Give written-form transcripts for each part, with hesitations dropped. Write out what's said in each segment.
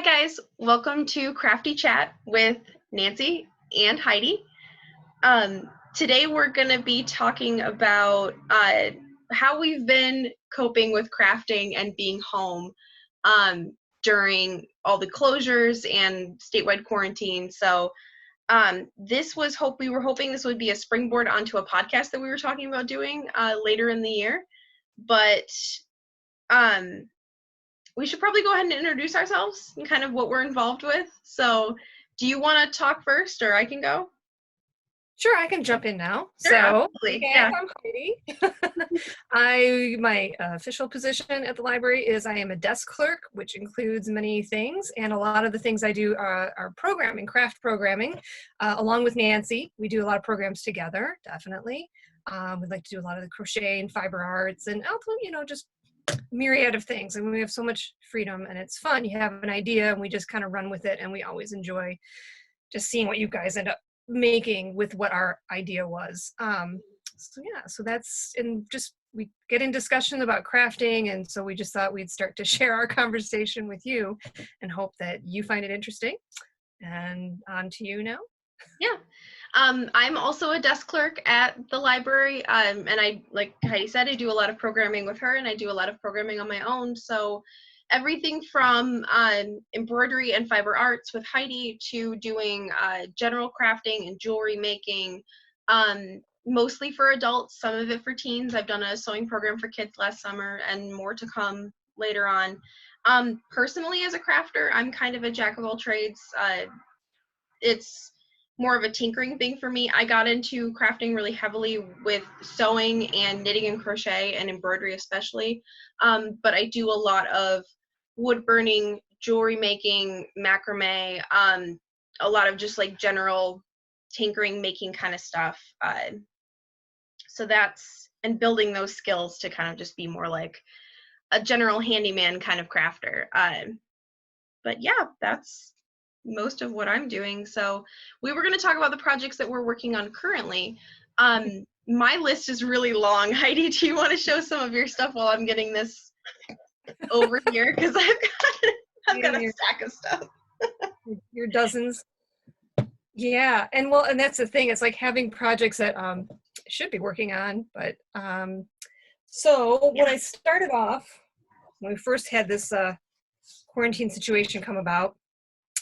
guys, welcome to Crafty Chat with Nancy and Heidi. Today we're going to be talking about how we've been coping with crafting and being home during all the closures and statewide quarantine. So we were hoping this would be a springboard onto a podcast that we were talking about doing later in the year, but we should probably go ahead and introduce ourselves and kind of what we're involved with. So do you want to talk first, or I can go? Sure, I can jump in now. Sure, I'm Heidi. My official position at the library is I am a desk clerk, which includes many things, and a lot of the things I do are programming, craft programming, along with Nancy. We do a lot of programs together, definitely. We'd like to do a lot of the crochet and fiber arts and also, just myriad of things, and we have so much freedom and it's fun. You have an idea and we just kind of run with it, and we always enjoy just seeing what you guys end up making with what our idea was. So that's, and just we get in discussion about crafting, and so we just thought we'd start to share our conversation with you and hope that you find it interesting. And on to you now. Yeah. I'm also a desk clerk at the library, and I, like Heidi said, I do a lot of programming with her, and I do a lot of programming on my own. So everything from embroidery and fiber arts with Heidi to doing general crafting and jewelry making, mostly for adults, some of it for teens. I've done a sewing program for kids last summer and more to come later on. Personally, as a crafter, I'm kind of a jack of all trades. It's more of a tinkering thing for me. I got into crafting really heavily with sewing and knitting and crochet and embroidery especially, but I do a lot of wood burning, jewelry making, macrame, a lot of just like general tinkering, making kind of stuff. So that's, and building those skills to kind of just be more like a general handyman kind of crafter. But yeah, that's most of what I'm doing. So we were going to talk about the projects that we're working on currently. My list is really long. Heidi, do you want to show some of your stuff while I'm getting this over here? Because I've got a stack of stuff. Your dozens. Yeah, and that's the thing. It's like having projects that should be working on, but when I started off, when we first had this quarantine situation come about,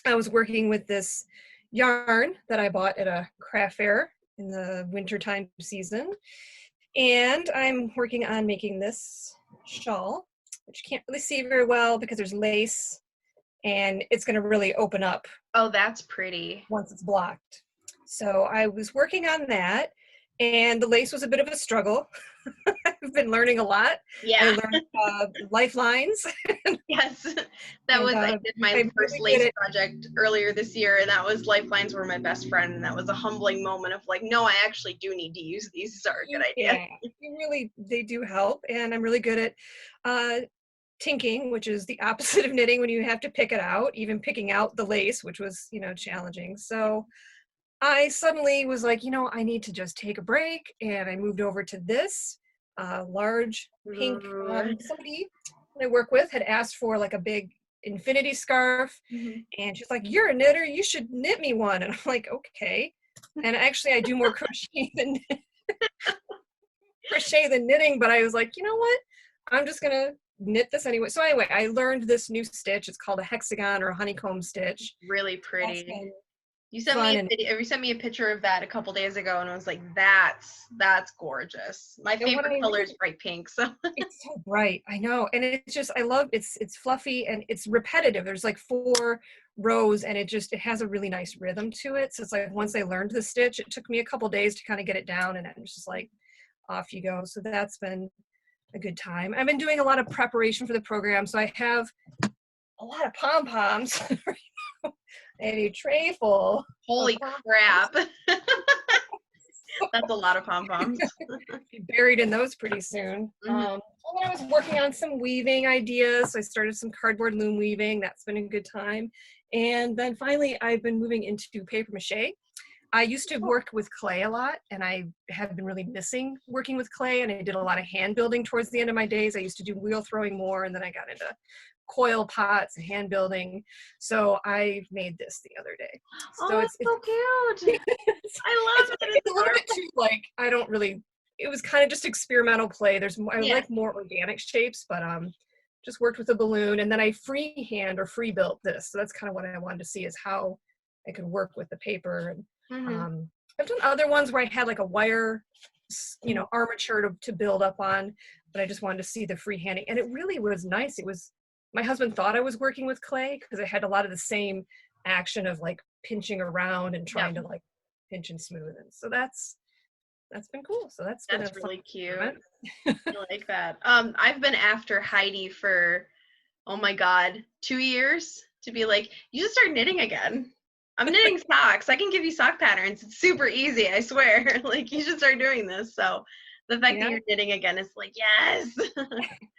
I was working with this yarn that I bought at a craft fair in the wintertime season. And I'm working on making this shawl, which you can't really see very well because there's lace, and it's going to really open up. Oh, that's pretty. Once it's blocked. So I was working on that, and the lace was a bit of a struggle. I've been learning a lot. Yeah. I learned lifelines. Yes, I did my first lace project earlier this year, and that was lifelines were my best friend, and that was a humbling moment of like, no, I actually do need to use these. These are a good idea. Yeah, they do help, and I'm really good at tinking, which is the opposite of knitting when you have to pick it out, even picking out the lace, which was, challenging. So I suddenly was like, I need to just take a break, and I moved over to this large pink. Somebody I work with had asked for like a big infinity scarf, and she's like, "You're a knitter, you should knit me one." And I'm like, "Okay." And actually, I do more crochet than knitting, but I was like, you know what? I'm just gonna knit this anyway. So anyway, I learned this new stitch. It's called a hexagon or a honeycomb stitch. Really pretty. You sent me a picture of that a couple days ago, and I was like, that's gorgeous. My favorite color is bright pink. So it's so bright. I know. And it's just, I love it's fluffy and it's repetitive. There's like 4 rows, and it has a really nice rhythm to it. So it's like, once I learned the stitch, it took me a couple days to kind of get it down, and it was just like, off you go. So that's been a good time. I've been doing a lot of preparation for the program. So I have a lot of pom-poms. And a tray full. Holy crap. That's a lot of pom-poms. Be buried in those pretty soon. And then I was working on some weaving ideas. So I started some cardboard loom weaving. That's been a good time. And then finally, I've been moving into paper mache. I used to work with clay a lot, and I have been really missing working with clay, and I did a lot of hand building towards the end of my days. I used to do wheel throwing more, and then I got into coil pots and hand building. So I made this the other day. Oh, So it's so cute. I love it. it's a little bit too, like, I don't really, it was kind of just experimental clay. I Yeah. like more organic shapes, but just worked with a balloon, and then I freehand or free built this. So that's kind of what I wanted to see, is how I could work with the paper. And I've done other ones where I had like a wire, armature to build up on, but I just wanted to see the freehanding, and it really was nice. It was, my husband thought I was working with clay because I had a lot of the same action of like pinching around and trying to like pinch and smooth. And so that's been cool. So that's been really cute. I like that. I've been after Heidi for, oh my God, 2 years to be like, you should start knitting again. I'm knitting socks. I can give you sock patterns. It's super easy, I swear. Like, you should start doing this. So the fact that you're knitting again is like, yes.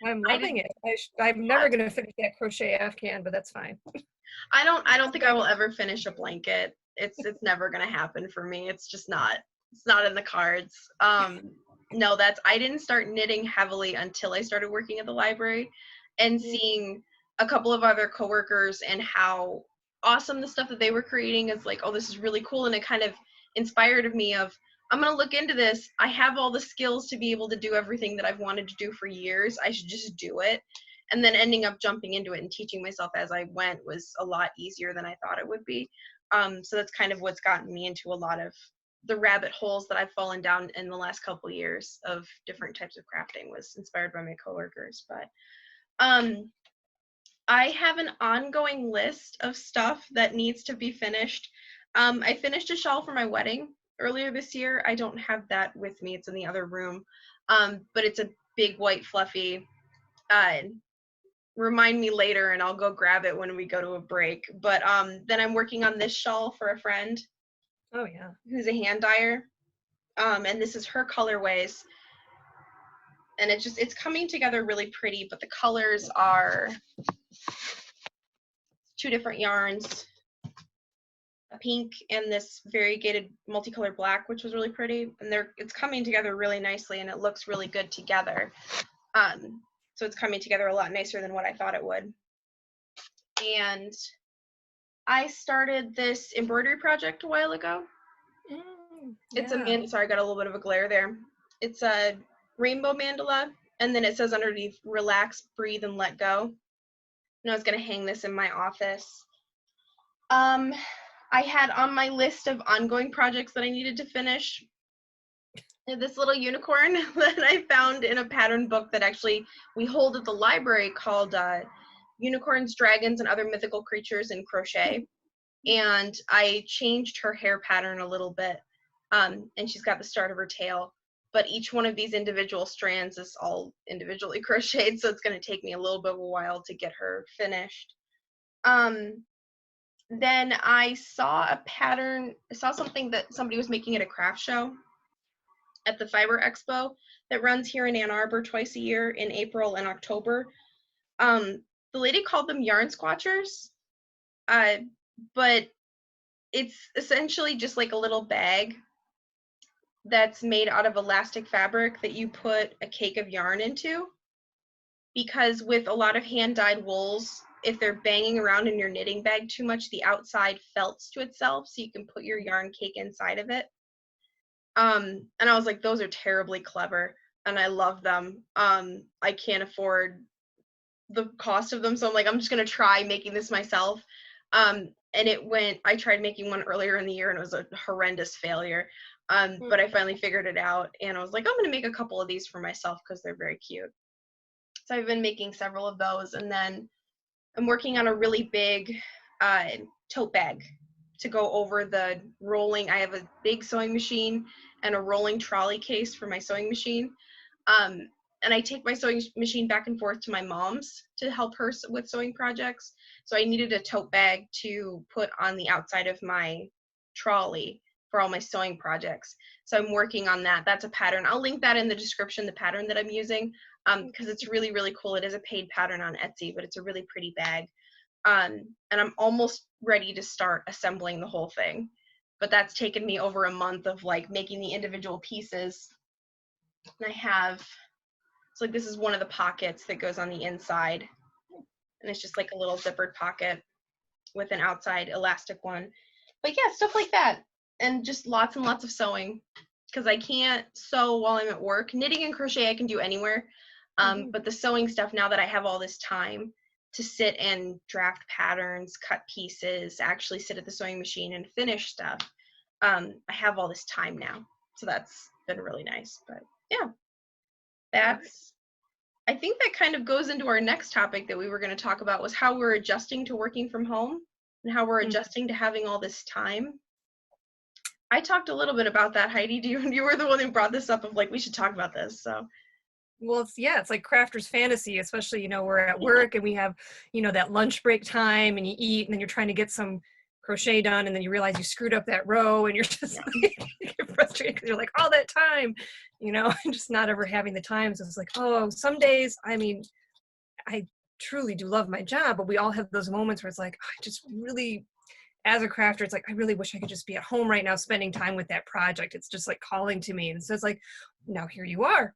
I'm loving it. I'm never going to finish that crochet Afghan, but that's fine. I don't think I will ever finish a blanket. It's never going to happen for me. It's just not. It's not in the cards. No, I didn't start knitting heavily until I started working at the library and seeing a couple of other coworkers and how awesome the stuff that they were creating is like, oh, this is really cool. And it kind of inspired me of, I'm going to look into this. I have all the skills to be able to do everything that I've wanted to do for years. I should just do it. And then ending up jumping into it and teaching myself as I went was a lot easier than I thought it would be. So that's kind of what's gotten me into a lot of the rabbit holes that I've fallen down in the last couple of years of different types of crafting, was inspired by my coworkers. But I have an ongoing list of stuff that needs to be finished. I finished a shawl for my wedding earlier this year. I don't have that with me. It's in the other room. But it's a big white fluffy. Remind me later and I'll go grab it when we go to a break. But then I'm working on this shawl for a friend. Oh yeah. Who's a hand dyer. And this is her colorways. And it's coming together really pretty, but the colors are 2 different yarns, a pink and this variegated multicolored black, which was really pretty. And it's coming together really nicely and it looks really good together. So it's coming together a lot nicer than what I thought it would. And I started this embroidery project a while ago. It's sorry, I got a little bit of a glare there. It's a rainbow mandala, and then it says underneath, relax, breathe, and let go. And I was going to hang this in my office. I had on my list of ongoing projects that I needed to finish this little unicorn that I found in a pattern book that actually we hold at the library called Unicorns, Dragons, and Other Mythical Creatures in Crochet. And I changed her hair pattern a little bit. And she's got the start of her tail. But each one of these individual strands is all individually crocheted, so it's going to take me a little bit of a while to get her finished. Then I saw something that somebody was making at a craft show at the Fiber Expo that runs here in Ann Arbor twice a year in April and October. The lady called them yarn squatchers, but it's essentially just like a little bag that's made out of elastic fabric that you put a cake of yarn into. Because with a lot of hand-dyed wools, if they're banging around in your knitting bag too much, the outside felts to itself, so you can put your yarn cake inside of it. And I was like, those are terribly clever, and I love them. I can't afford the cost of them, so I'm like, I'm just gonna try making this myself. And I tried making one earlier in the year, and it was a horrendous failure. But I finally figured it out, and I was like, I'm gonna make a couple of these for myself because they're very cute. So I've been making several of those, and then I'm working on a really big tote bag to go over the rolling. I have a big sewing machine and a rolling trolley case for my sewing machine. And I take my sewing machine back and forth to my mom's to help her with sewing projects. So I needed a tote bag to put on the outside of my trolley for all my sewing projects. So I'm working on that. That's a pattern. I'll link that in the description, the pattern that I'm using, because it's really, really cool. It is a paid pattern on Etsy, but it's a really pretty bag. And I'm almost ready to start assembling the whole thing. but that's taken me over a month of like making the individual pieces. And I have, so like this is one of the pockets that goes on the inside, and it's just like a little zippered pocket with an outside elastic one. But yeah, stuff like that, and just lots and lots of sewing, because I can't sew while I'm at work. Knitting and crochet I can do anywhere, but the sewing stuff, now that I have all this time to sit and draft patterns, cut pieces, actually sit at the sewing machine and finish stuff, I have all this time now, so that's been really nice. But yeah, that's, I think that kind of goes into our next topic that we were going to talk about, was how we're adjusting to working from home and how we're adjusting to having all this time. I talked a little bit about that, Heidi. You were the one who brought this up of like, we should talk about this. So well, it's like crafter's fantasy, especially, you know, we're at work and we have, you know, that lunch break time and you eat and then you're trying to get some crochet done and then you realize you screwed up that row and you're just like, you're frustrated because you're like, all that time, you know, and just not ever having the time. So it's like, oh, some days, I mean, I truly do love my job, but we all have those moments where it's like, I just really, as a crafter, it's like, I really wish I could just be at home right now spending time with that project. It's just like calling to me. And so it's like, now here you are.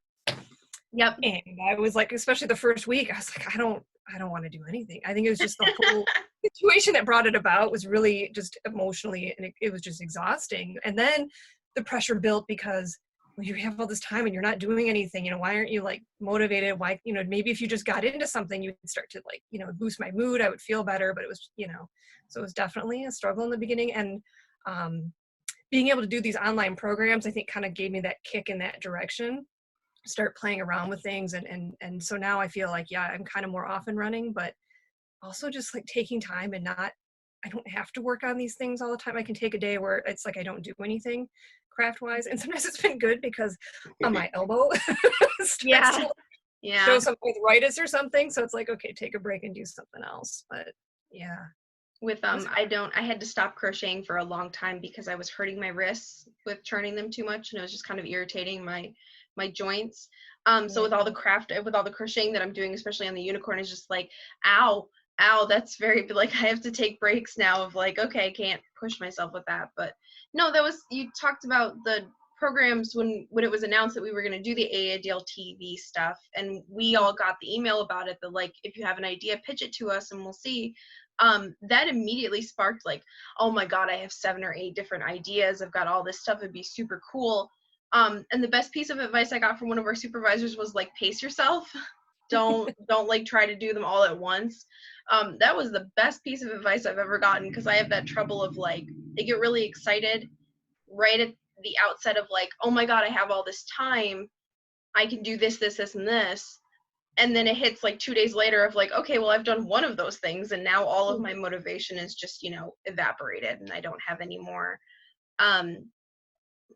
yep. And I was like, especially the first week, I was like, I don't want to do anything. I think it was just the whole situation that brought it about was really just emotionally, and it was just exhausting. And then the pressure built because when you have all this time and you're not doing anything, you know, why aren't you like motivated? Why, you know, maybe if you just got into something, you would start to like, you know, boost my mood. I would feel better, but it was, you know, so it was definitely a struggle in the beginning. And being able to do these online programs, I think kind of gave me that kick in that direction. Start playing around with things, and so now I feel like, yeah, I'm kind of more off and running, but also just like taking time and not, I don't have to work on these things all the time. I can take a day where it's like I don't do anything craft wise, and sometimes it's been good because on my elbow Yeah. to Yeah. show some arthritis or something, so it's like, okay, take a break and do something else. But yeah, With I had to stop crocheting for a long time because I was hurting my wrists with turning them too much, and it was just kind of irritating my joints. So with all the crocheting that I'm doing, especially on the unicorn, is just like, ow, that's very, like, I have to take breaks now of like, okay, I can't push myself with that. But no, that was, you talked about the programs when it was announced that we were going to do the AADL TV stuff, and we all got the email about it, that like, if you have an idea, pitch it to us and we'll see. That immediately sparked like, oh my God, I have 7 or 8 different ideas. I've got all this stuff. It'd be super cool. And the best piece of advice I got from one of our supervisors was like, pace yourself. Don't like try to do them all at once. That was the best piece of advice I've ever gotten, because I have that trouble of like, I get really excited right at the outset of like, oh my God, I have all this time. I can do this, this, this, and this. And then it hits like 2 days later of like, okay, well, I've done one of those things, and now all of my motivation is just, you know, evaporated, and I don't have any more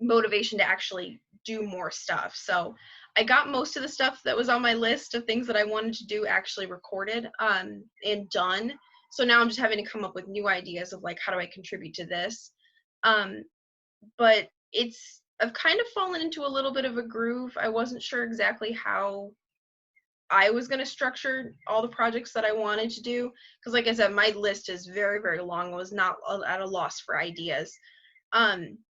motivation to actually do more stuff. So I got most of the stuff that was on my list of things that I wanted to do actually recorded and done. So now I'm just having to come up with new ideas of like, how do I contribute to this? But I've kind of fallen into a little bit of a groove. I wasn't sure exactly how I was going to structure all the projects that I wanted to do, because like I said, my list is very, very long. I was not at a loss for ideas.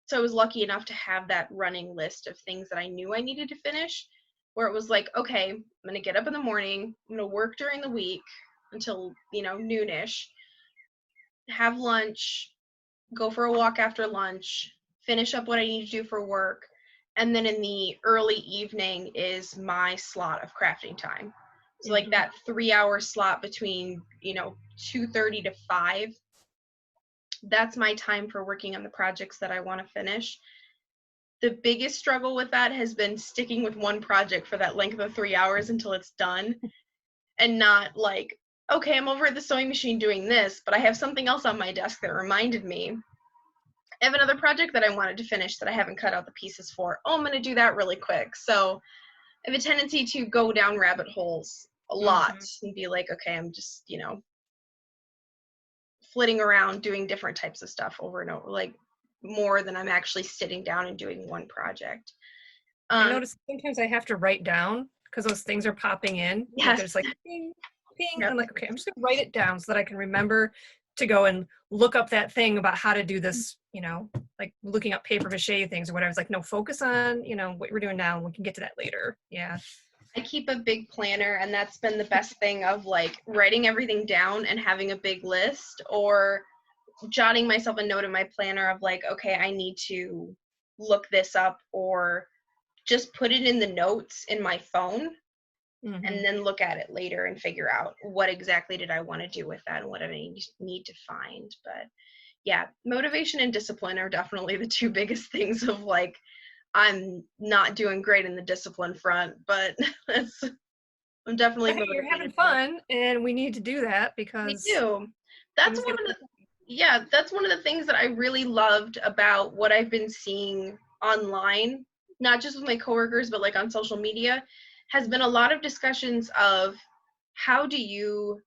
So I was lucky enough to have that running list of things that I knew I needed to finish, where it was like, okay, I'm going to get up in the morning, I'm going to work during the week until, you know, noonish, have lunch, go for a walk after lunch, finish up what I need to do for work, and then in the early evening is my slot of crafting time. So like that 3-hour slot between, you know, 2:30 to 5, that's my time for working on the projects that I want to finish. The biggest struggle with that has been sticking with one project for that length of 3 hours until it's done, and not like, okay, I'm over at the sewing machine doing this, but I have something else on my desk that reminded me. I have another project that I wanted to finish that I haven't cut out the pieces for. Oh, I'm going to do that really quick. So I have a tendency to go down rabbit holes a lot and be like, okay, I'm just, you know, flitting around doing different types of stuff over and over, like more than I'm actually sitting down and doing one project. I notice sometimes I have to write down because those things are popping in. Yes. Like, there's like ping, ping. Yep. I'm like, okay, I'm just gonna write it down so that I can remember to go and look up that thing about how to do this, like looking up paper mache things or whatever. It's like, no, focus on, what we're doing now, and we can get to that later. Yeah. I keep a big planner, and that's been the best thing of like writing everything down and having a big list, or jotting myself a note in my planner of like, okay, I need to look this up, or just put it in the notes in my phone and then look at it later and figure out what exactly did I want to do with that and what I need to find. But yeah, motivation and discipline are definitely the two biggest things of like, I'm not doing great in the discipline front, but I'm definitely motivated. You're having fun, and we need to do that because we do. That's one of the things that I really loved about what I've been seeing online, not just with my coworkers, but like on social media, has been a lot of discussions of how do you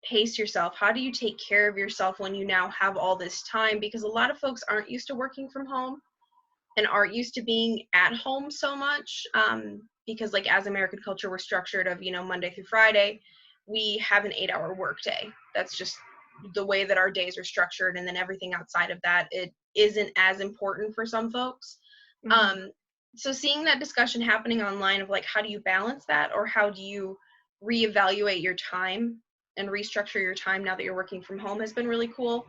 pace yourself? How do you take care of yourself when you now have all this time? Because a lot of folks aren't used to working from home and aren't used to being at home so much. Because like as American culture, we're structured of, Monday through Friday, we have an 8-hour workday. That's just the way that our days are structured. And then everything outside of that, it isn't as important for some folks. So seeing that discussion happening online of like, how do you balance that? Or how do you reevaluate your time and restructure your time now that you're working from home has been really cool.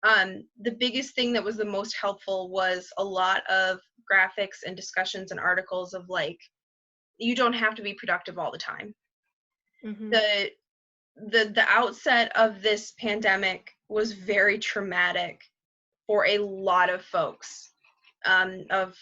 The biggest thing that was the most helpful was a lot of graphics and discussions and articles of like, you don't have to be productive all the time. The outset of this pandemic was very traumatic for a lot of folks, of,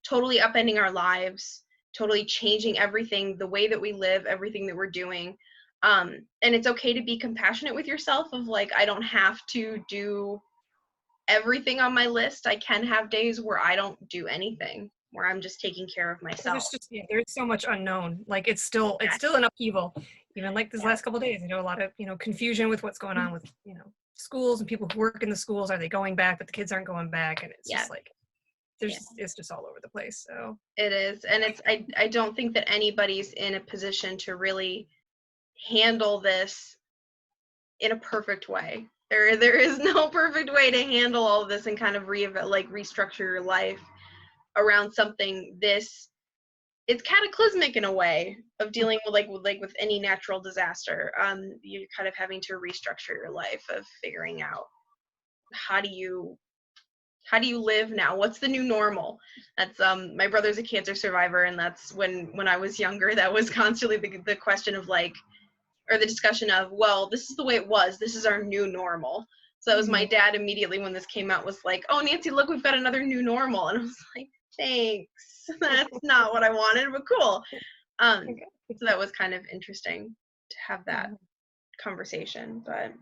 totally upending our lives, totally changing everything, the way that we live, everything that we're doing. And it's okay to be compassionate with yourself of like, I don't have to do everything on my list. I can have days where I don't do anything, where I'm just taking care of myself. There's so much unknown. Like it's still an upheaval. Even like this last couple of days, a lot of, confusion with what's going on with, schools and people who work in the schools. Are they going back? But the kids aren't going back. And it's just like, it's just all over the place. So it is. And I don't think that anybody's in a position to really handle this in a perfect way. There is no perfect way to handle all of this and kind of restructure your life around something this. It's cataclysmic in a way of dealing with any natural disaster. You're kind of having to restructure your life of figuring out how do you live now? What's the new normal? That's my brother's a cancer survivor, and that's when I was younger, that was constantly the question of like, or the discussion of, well, this is the way it was, this is our new normal. So that was my dad immediately when this came out was like, oh, Nancy, look, we've got another new normal. And I was like, thanks. That's not what I wanted, but cool. So that was kind of interesting to have that conversation. But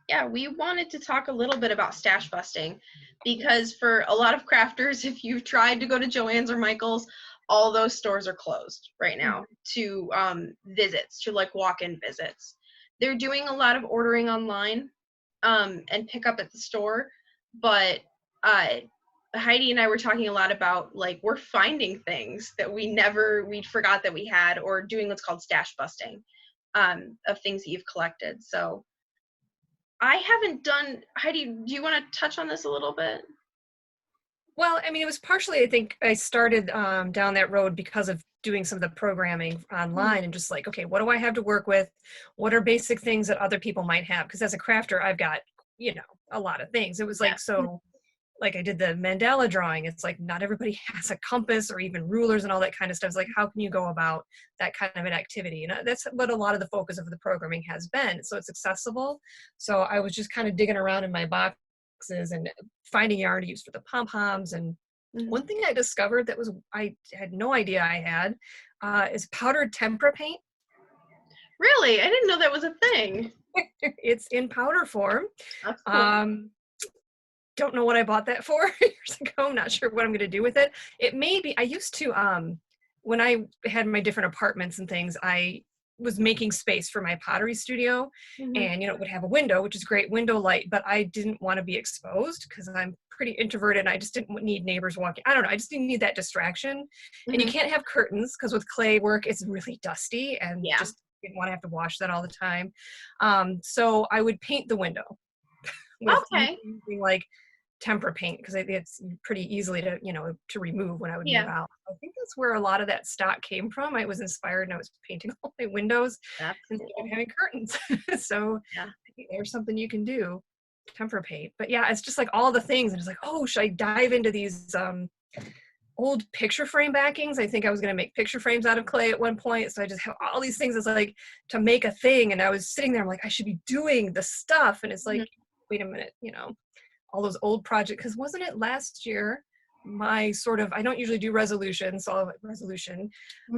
yeah, we wanted to talk a little bit about stash busting, because for a lot of crafters, if you've tried to go to Joann's or Michael's, all those stores are closed right now to visits, to like walk-in visits. They're doing a lot of ordering online and pick up at the store, but Heidi and I were talking a lot about like, we're finding things that we forgot that we had, or doing what's called stash busting of things that you've collected. So I haven't done, Heidi, do you want to touch on this a little bit? Well, I mean, it was partially, I think I started down that road because of doing some of the programming online and just like, okay, what do I have to work with? What are basic things that other people might have? Because as a crafter, I've got, a lot of things. It was like, so like I did the mandala drawing. It's like not everybody has a compass or even rulers and all that kind of stuff. It's like, how can you go about that kind of an activity? And that's what a lot of the focus of the programming has been. So it's accessible. So I was just kind of digging around in my boxes and finding yarn to use for the pom-poms. And one thing I discovered that I had no idea I had is powdered tempera paint. Really? I didn't know that was a thing. It's in powder form. That's cool. Don't know what I bought that for years ago. I'm not sure what I'm going to do with it. It may be, I used to, when I had my different apartments and things, I was making space for my pottery studio and, it would have a window, which is great window light, but I didn't want to be exposed because I'm pretty introverted and I just didn't need neighbors walking. I don't know. I just didn't need that distraction. And you can't have curtains because with clay work, it's really dusty and just didn't want to have to wash that all the time. So I would paint the window with Okay. using like tempera paint because it's pretty easily to, to remove when I would move Yeah. out. I think that's where a lot of that stock came from. I was inspired and I was painting all my windows That's instead of cool. having curtains. So Yeah. I think there's something you can do, tempera paint. But yeah, it's just like all the things. And it's like, oh, should I dive into these old picture frame backings? I think I was going to make picture frames out of clay at one point. So I just have all these things. It's like to make a thing. And I was sitting there, I'm like, I should be doing the stuff. And it's like, wait a minute, all those old projects. Because wasn't it last year, my sort of, I don't usually do resolutions. So resolution,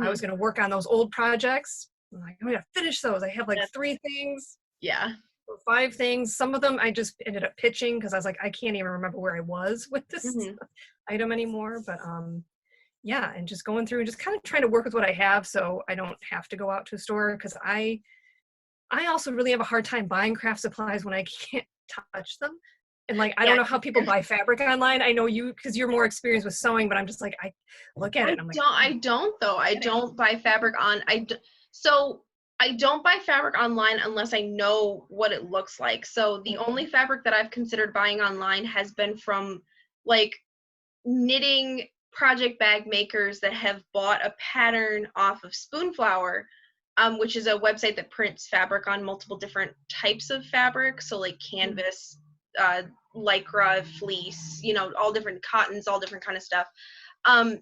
I was going to work on those old projects. I'm like, I'm going to finish those. I have like 3 things. Yeah. Or 5 things. Some of them I just ended up pitching because I was like, I can't even remember where I was with this item anymore. But yeah, and just going through and just kind of trying to work with what I have so I don't have to go out to a store, because I also really have a hard time buying craft supplies when I can't touch them. And like, I don't know how people buy fabric online. I know you, because you're more experienced with sewing, but I'm just like, I look at it and I'm like, I don't though. I don't buy fabric on, so I don't buy fabric online unless I know what it looks like. So the only fabric that I've considered buying online has been from like knitting project bag makers that have bought a pattern off of Spoonflower, which is a website that prints fabric on multiple different types of fabric. So like canvas, lycra, fleece, all different cottons, all different kind of stuff.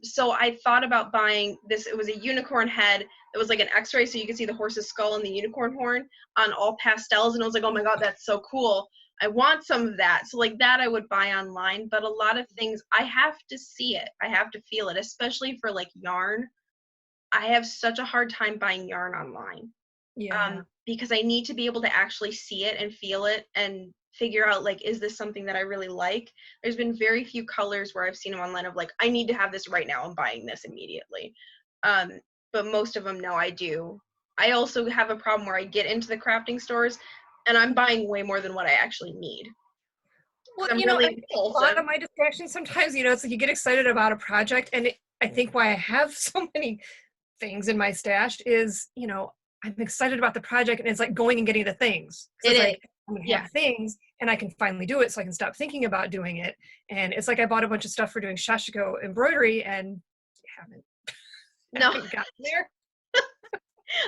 So I thought about buying this. It was a unicorn head. It was like an x-ray, so you could see the horse's skull and the unicorn horn on all pastels. And I was like, oh my God, that's so cool. I want some of that. So like that I would buy online, but a lot of things I have to see it. I have to feel it, especially for like yarn. I have such a hard time buying yarn online. Because I need to be able to actually see it and feel it and figure out like, is this something that I really like? There's been very few colors where I've seen them online of like, I need to have this right now. I'm buying this immediately. But most of them, no, I do. I also have a problem where I get into the crafting stores and I'm buying way more than what I actually need. well, I'm really a lot of my distractions sometimes, it's like you get excited about a project, and I think why I have so many things in my stash is, I'm excited about the project, and it's like going and getting the things. It's like, I'm gonna have things and I can finally do it, so I can stop thinking about doing it. And it's like I bought a bunch of stuff for doing shashiko embroidery and haven't gotten there.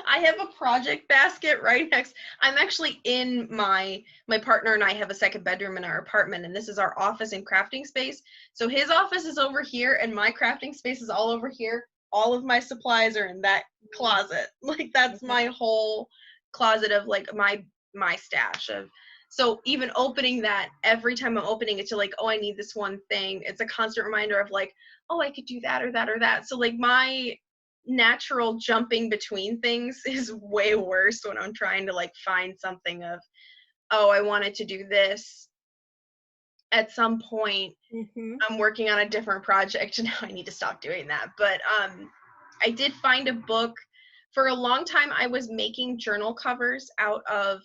I have a project basket right next. I'm actually in my partner and I have a second bedroom in our apartment, and this is our office and crafting space. So his office is over here and my crafting space is all over here. All of my supplies are in that closet. Like that's my whole closet of like my stash of. So even opening that, every time I'm opening it to like, oh, I need this one thing, it's a constant reminder of like, oh, I could do that or that or that. So like my natural jumping between things is way worse when I'm trying to like find something of, oh, I wanted to do this at some point. I'm working on a different project and now I need to stop doing that. But I did find a book. For a long time I was making journal covers out of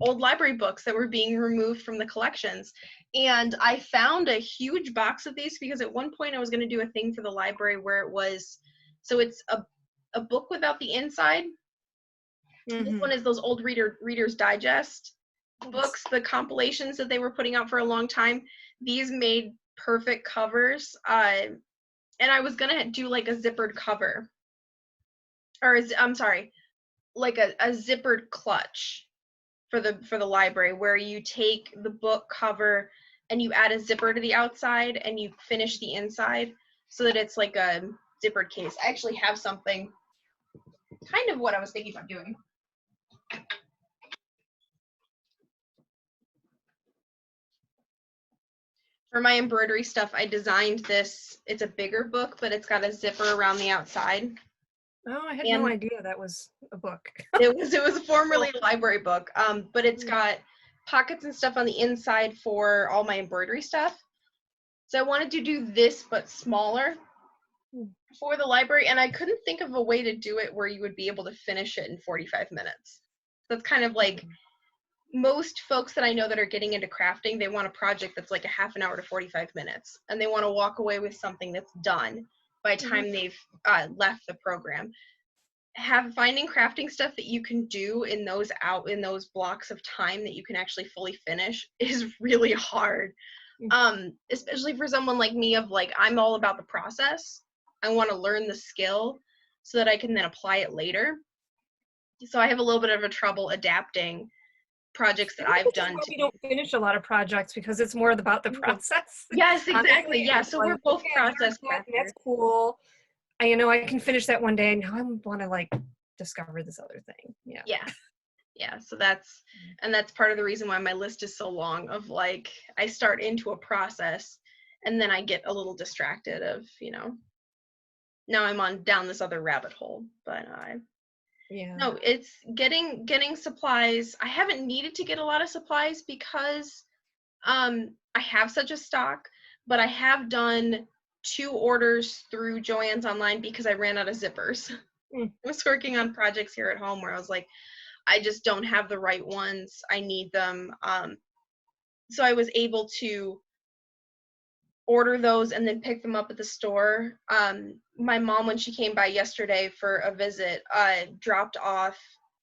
old library books that were being removed from the collections, and I found a huge box of these because at one point I was going to do a thing for the library where it was, so it's a book without the inside. This one is those old Reader's Digest books, the compilations that they were putting out for a long time. These made perfect covers, and I was gonna do like a zippered cover, or I'm sorry, like a zippered clutch for the library, where you take the book cover and you add a zipper to the outside and you finish the inside so that it's like a zippered case. I actually have something, kind of what I was thinking about doing. For my embroidery stuff, I designed this. It's a bigger book, but it's got a zipper around the outside. Oh, I had no idea that was a book. It was formerly a library book, but it's got pockets and stuff on the inside for all my embroidery stuff. So I wanted to do this, but smaller for the library, and I couldn't think of a way to do it where you would be able to finish it in 45 minutes. That's kind of like most folks that I know that are getting into crafting, they want a project that's like a half an hour to 45 minutes, and they want to walk away with something that's done by the time they've left the program. finding crafting stuff that you can do in those blocks of time that you can actually fully finish is really hard. Especially for someone like me of like, I'm all about the process. I want to learn the skill so that I can then apply it later. So I have a little bit of a trouble adapting projects that I've done to. We don't finish a lot of projects because it's more about the process. Yes, exactly. Honestly, Yeah. So we're both process crafters. That's cool. I can finish that one day, and now I want to like discover this other thing. Yeah. Yeah. So that's part of the reason why my list is so long of like, I start into a process and then I get a little distracted of, now I'm down this other rabbit hole. But no, it's getting supplies. I haven't needed to get a lot of supplies because I have such a stock, but I have done 2 orders through Joann's online because I ran out of zippers. I was working on projects here at home where I was like, I just don't have the right ones. I need them. So I was able to order those and then pick them up at the store. My mom, when she came by yesterday for a visit, dropped off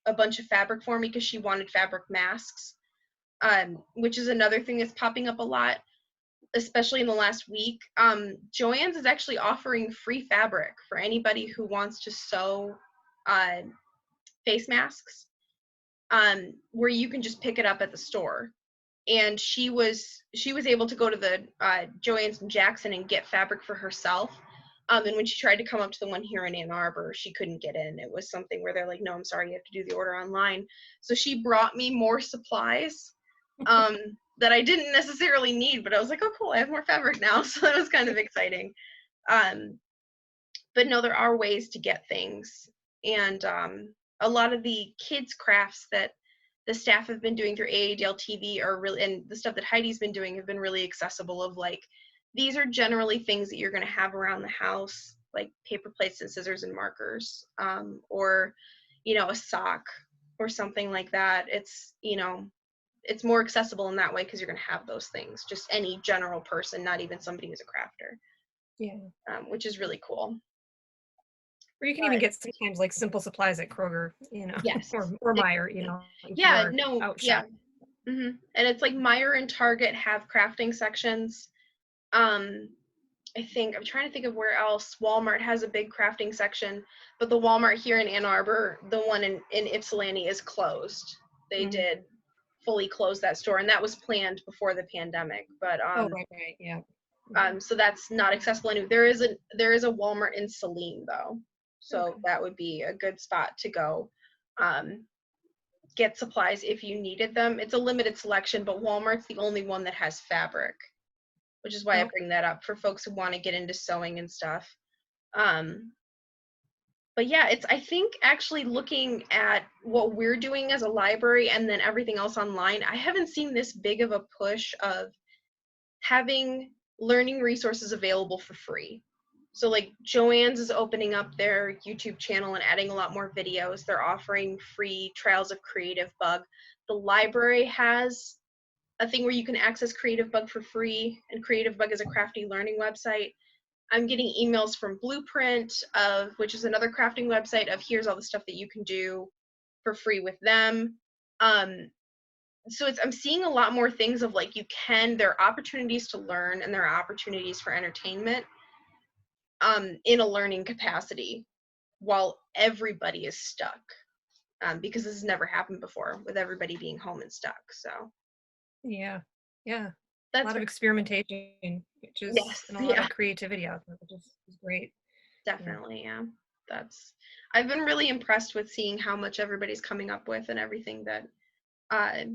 a bunch of fabric for me because she wanted fabric masks, which is another thing that's popping up a lot, especially in the last week. Joann's is actually offering free fabric for anybody who wants to sew face masks, where you can just pick it up at the store. And she was able to go to the Joann's in Jackson and get fabric for herself. And when she tried to come up to the one here in Ann Arbor, she couldn't get in. It was something where they're like, no, I'm sorry, you have to do the order online. So she brought me more supplies that I didn't necessarily need, but I was like, oh, cool, I have more fabric now. So that was kind of exciting. But no, there are ways to get things. And a lot of the kids' crafts that the staff have been doing through AADL TV are really, and the stuff that Heidi's been doing have been really accessible of like, these are generally things that you're going to have around the house, like paper plates and scissors and markers, or, a sock or something like that. It's, it's more accessible in that way because you're going to have those things, just any general person, not even somebody who's a crafter. Yeah. Which is really cool. Or you can even get sometimes like simple supplies at Kroger, yes, or Meijer, Yeah, no, yeah. Mm-hmm. And it's like Meijer and Target have crafting sections. I think, I'm trying to think of where else. Walmart has a big crafting section, but the Walmart here in Ann Arbor, the one in Ypsilanti, is closed. They did fully close that store, and that was planned before the pandemic. But right, yeah. So that's not accessible anymore. There is a Walmart in Saline though, so that would be a good spot to go get supplies if you needed them. It's a limited selection, but Walmart's the only one that has fabric, which is why I bring that up for folks who want to get into sewing and stuff. But yeah, I think actually looking at what we're doing as a library and then everything else online, I haven't seen this big of a push of having learning resources available for free. So like Joann's is opening up their YouTube channel and adding a lot more videos. They're offering free trials of Creative Bug. The library has a thing where you can access Creative Bug for free, and Creative Bug is a crafty learning website. I'm getting emails from Blueprint, which is another crafting website, of here's all the stuff that you can do for free with them. So I'm seeing a lot more things of like, there are opportunities to learn and there are opportunities for entertainment in a learning capacity while everybody is stuck, because this has never happened before with everybody being home and stuck. So yeah, that's a lot of experimentation, which is and a lot of creativity out there, which is great. Definitely, yeah. I've been really impressed with seeing how much everybody's coming up with and everything that I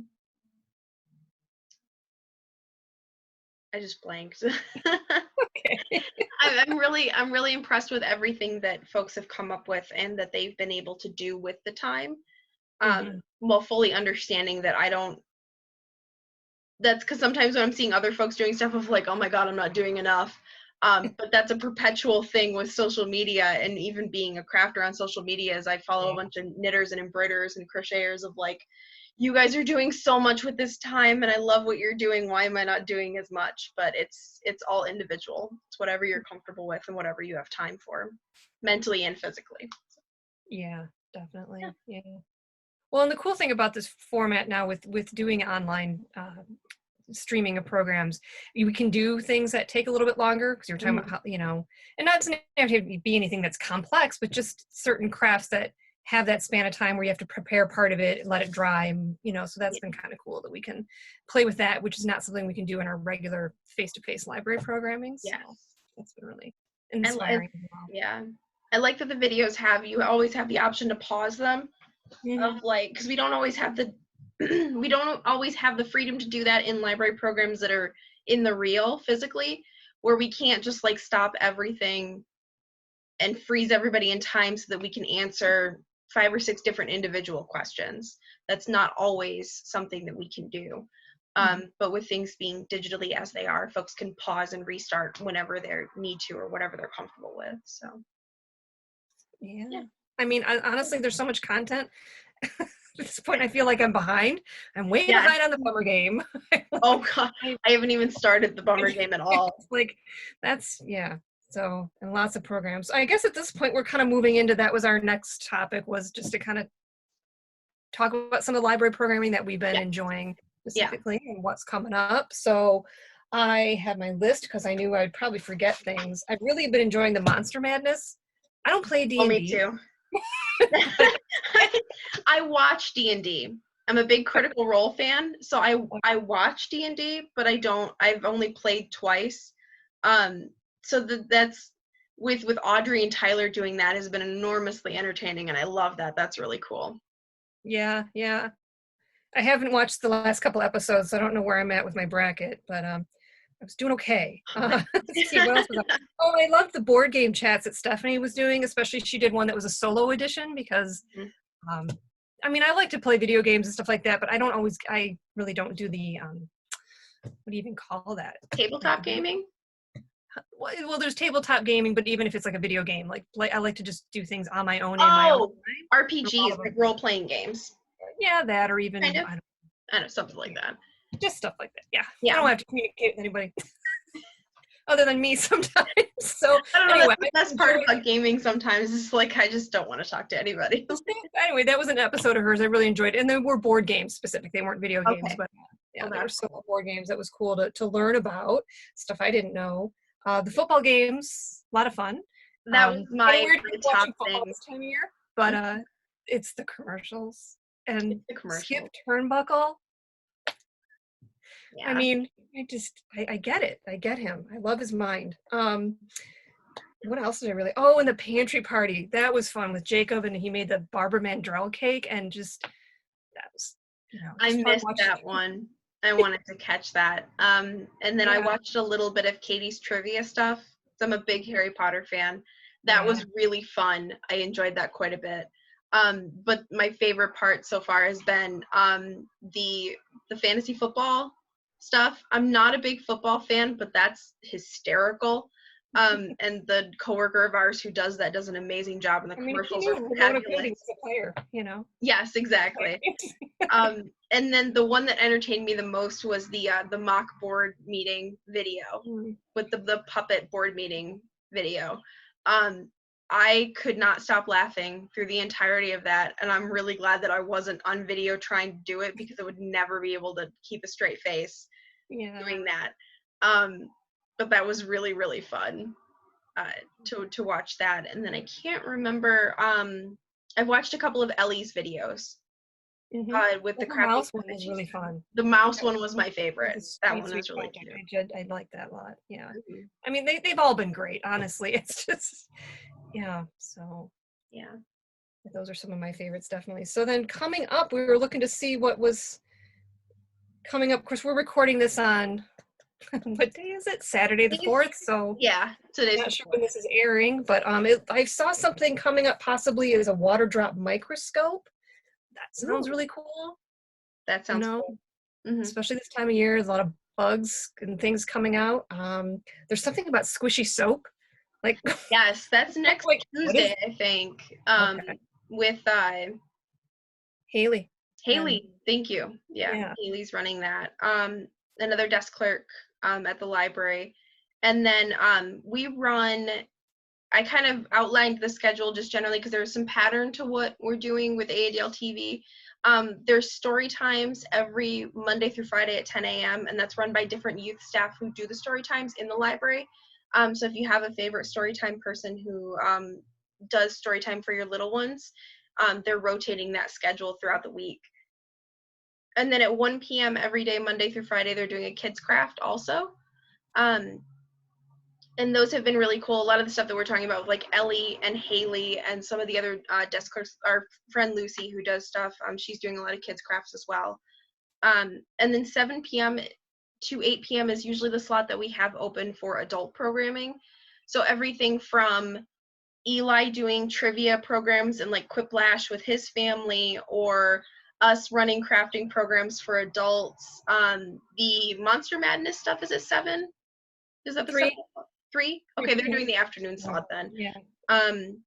just blanked. Okay. I'm really impressed with everything that folks have come up with and that they've been able to do with the time, while fully understanding that that's because sometimes when I'm seeing other folks doing stuff of like, oh my God, I'm not doing enough. But that's a perpetual thing with social media, and even being a crafter on social media, as I follow a bunch of knitters and embroiderers and crocheters of like, you guys are doing so much with this time and I love what you're doing. Why am I not doing as much? But it's all individual. It's whatever you're comfortable with and whatever you have time for, mentally and physically. Yeah, definitely. Yeah. Well, and the cool thing about this format now with doing online streaming of programs, we can do things that take a little bit longer because you're talking about how, and not to have to be anything that's complex, but just certain crafts that have that span of time where you have to prepare part of it, let it dry, so that's been kind of cool that we can play with that, which is not something we can do in our regular face-to-face library programming. So that's been really inspiring as well. Yeah. I like that the videos you always have the option to pause them, of like, because we don't always have the freedom to do that in library programs that are in the real physically, where we can't just like stop everything and freeze everybody in time so that we can answer 5 or 6 different individual questions. That's not always something that we can do. But with things being digitally as they are, folks can pause and restart whenever they need to or whatever they're comfortable with. So yeah. I mean, honestly, there's so much content. At this point, I feel like I'm behind. I'm way behind on the bummer game. Oh God, I haven't even started the bummer game at all. So, and lots of programs. I guess at this point, we're kind of moving into, that was our next topic, was just to kind of talk about some of the library programming that we've been enjoying specifically and what's coming up. So I had my list because I knew I'd probably forget things. I've really been enjoying the Monster Madness. I don't play D&D. Oh, me too. I watch D&D. I'm a big Critical Role fan, so I watch D&D, but I've only played twice. So that's with Audrey and Tyler doing that has been enormously entertaining, and I love that. That's really cool. Yeah. I haven't watched the last couple episodes, so I don't know where I'm at with my bracket, but I was doing okay. Let's see, what else was up? Oh, I loved the board game chats that Stephanie was doing, especially she did one that was a solo edition because, I mean, I like to play video games and stuff like that, but I really don't do the, what do you even call that? Tabletop gaming? Well, there's tabletop gaming, but even if it's like a video game, like I like to just do things on my own. In my own time. RPGs, like role-playing games. Yeah, that, or even, kind of. I don't know, something like that. Just stuff like that. Yeah. I don't have to communicate with anybody other than me sometimes. So I don't know. Anyway, that's the best part about gaming sometimes is like I just don't want to talk to anybody. Anyway, that was an episode of hers I really enjoyed, and they were board games specific. They weren't video games, but there were several board games that was cool to learn about stuff I didn't know. The football games, a lot of fun. That was my top thing this time of year, but it's the commercials and Skip Turnbuckle. Yeah. I mean, I get it. I get him. I love his mind. What else did I really? Oh, and the pantry party. That was fun with Jacob, and he made the Barbara Mandrell cake, and that was, I missed that one. I wanted to catch that. And then I watched a little bit of Katie's trivia stuff. So I'm a big Harry Potter fan. That was really fun. I enjoyed that quite a bit. But my favorite part so far has been the fantasy football stuff. I'm not a big football fan, but that's hysterical. And the coworker of ours who does an amazing job, and the commercials are fabulous. He was a player, Yes, exactly. And then the one that entertained me the most was the mock board meeting video with the puppet board meeting video. I could not stop laughing through the entirety of that, and I'm really glad that I wasn't on video trying to do it because I would never be able to keep a straight face doing that. But that was really, really fun to watch that. And then I can't remember. I've watched a couple of Ellie's videos with the Crafty mouse one was really fun. The mouse one was my favorite. That one was really cute. I like that a lot. Yeah. I mean, they've all been great, honestly. It's just, so. Yeah. Those are some of my favorites, definitely. So then coming up, we were looking to see what was coming up. Of course, we're recording this on, what day is it? Saturday the 4th. So today's not sure when this is airing, but I saw something coming up possibly as a water drop microscope. That sounds really cool. That sounds cool. Especially this time of year, there's a lot of bugs and things coming out. There's something about squishy soap. Yes, that's next Tuesday, I think. With Haley. Thank you. Yeah, Haley's running that. Another desk clerk at the library. And then we run I kind of outlined the schedule just generally because there's some pattern to what we're doing with AADL TV. There's story times every Monday through Friday at 10 a.m. and that's run by different youth staff who do the story times in the library. So if you have a favorite story time person who does story time for your little ones, they're rotating that schedule throughout the week. And then at 1 p.m. every day, Monday through Friday, they're doing a kids craft also. And those have been really cool. A lot of the stuff that we're talking about, like Ellie and Haley and some of the other desk clerks, our friend Lucy who does stuff, she's doing a lot of kids crafts as well. And then 7 p.m. to 8 p.m. is usually the slot that we have open for adult programming. So everything from Eli doing trivia programs and like Quiplash with his family, or us running crafting programs for adults. The Monster Madness stuff is at 7. Is that the 3? 3? Okay, they're doing the afternoon slot then. Yeah. And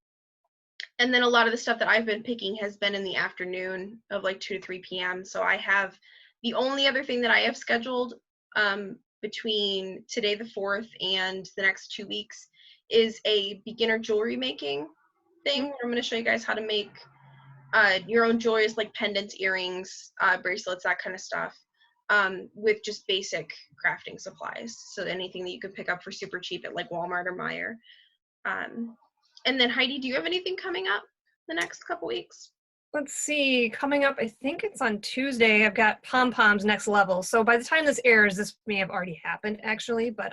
then a lot of the stuff that I've been picking has been in the afternoon of like 2 to 3 p.m. So I have, the only other thing that I have scheduled between today the 4th and the next 2 weeks is a beginner jewelry making thing. I'm going to show you guys how to make your own jewelry, like pendants, earrings, bracelets, that kind of stuff, with just basic crafting supplies. So anything that you could pick up for super cheap at like Walmart or Meijer. And then Heidi, do you have anything coming up the next couple weeks? Let's see, coming up, I think it's on Tuesday, I've got Pom-Poms Next Level. So by the time this airs, this may have already happened actually, but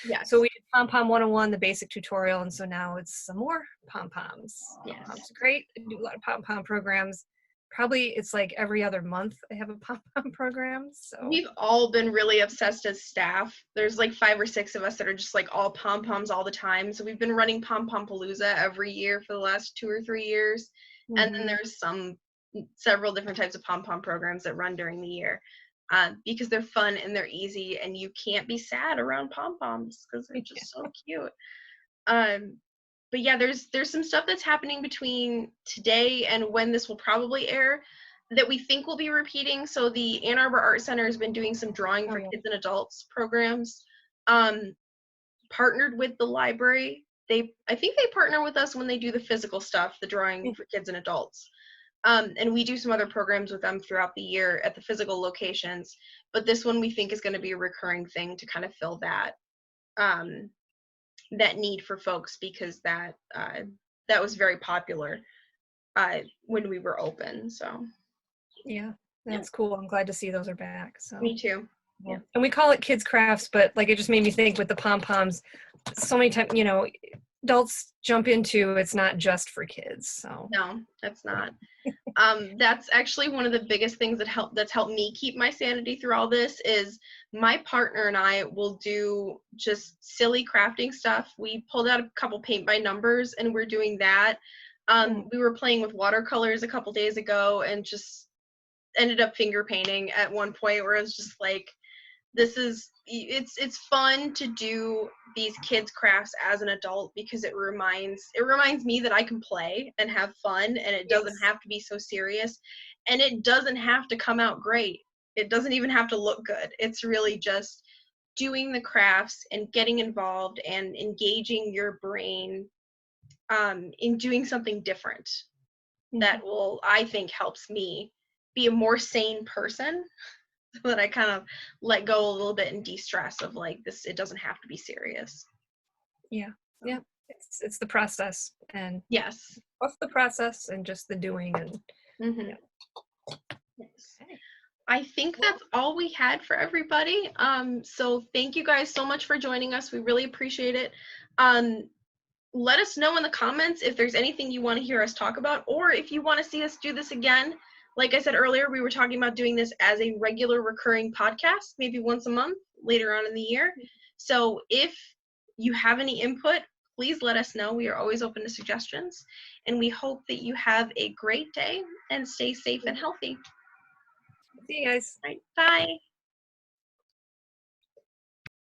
yes. So we did Pom-Pom 101, the basic tutorial, and so now it's some more Pom-Poms. Yes. Pom-Poms are great. I do a lot of Pom-Pom programs. Probably it's like every other month I have a Pom-Pom program. So we've all been really obsessed as staff. There's like 5 or 6 of us that are just like all pom-poms all the time. So we've been running Pom-Pom Palooza every year for the last 2 or 3 years. Mm-hmm. And then there's several different types of pom-pom programs that run during the year, because they're fun and they're easy and you can't be sad around pom-poms because they're just so cute. But yeah, there's some stuff that's happening between today and when this will probably air that we think will be repeating. So the Ann Arbor Art Center has been doing some drawing for kids and adults programs, partnered with the library. I think they partner with us when they do the physical stuff, the drawing for kids and adults. And we do some other programs with them throughout the year at the physical locations. But this one we think is going to be a recurring thing to kind of fill that that need for folks, because that was very popular when we were open. So yeah, that's cool. I'm glad to see those are back. So me too. Yeah. And we call it kids crafts, but like it just made me think with the pom-poms, so many times, adults jump into, it's not just for kids. So no, that's not. That's actually one of the biggest things that's helped me keep my sanity through all this is my partner and I will do just silly crafting stuff. We pulled out a couple paint by numbers and we're doing that. We were playing with watercolors a couple days ago and just ended up finger painting at one point where it was just like, it's fun to do these kids crafts as an adult because it reminds me that I can play and have fun, and it doesn't have to be so serious, and it doesn't have to come out great. It doesn't even have to look good. It's really just doing the crafts and getting involved and engaging your brain in doing something different that will, I think, helps me be a more sane person. So that I kind of let go a little bit and de-stress of like this, it doesn't have to be serious. Yeah. It's the process, and yes, what's the process and just the doing and yes. I think that's all we had for everybody. So thank you guys so much for joining us. We really appreciate it. Let us know in the comments if there's anything you want to hear us talk about, or if you want to see us do this again. Like I said earlier, we were talking about doing this as a regular recurring podcast, maybe once a month later on in the year. So if you have any input, please let us know. We are always open to suggestions. And we hope that you have a great day and stay safe and healthy. See you guys. All right, bye.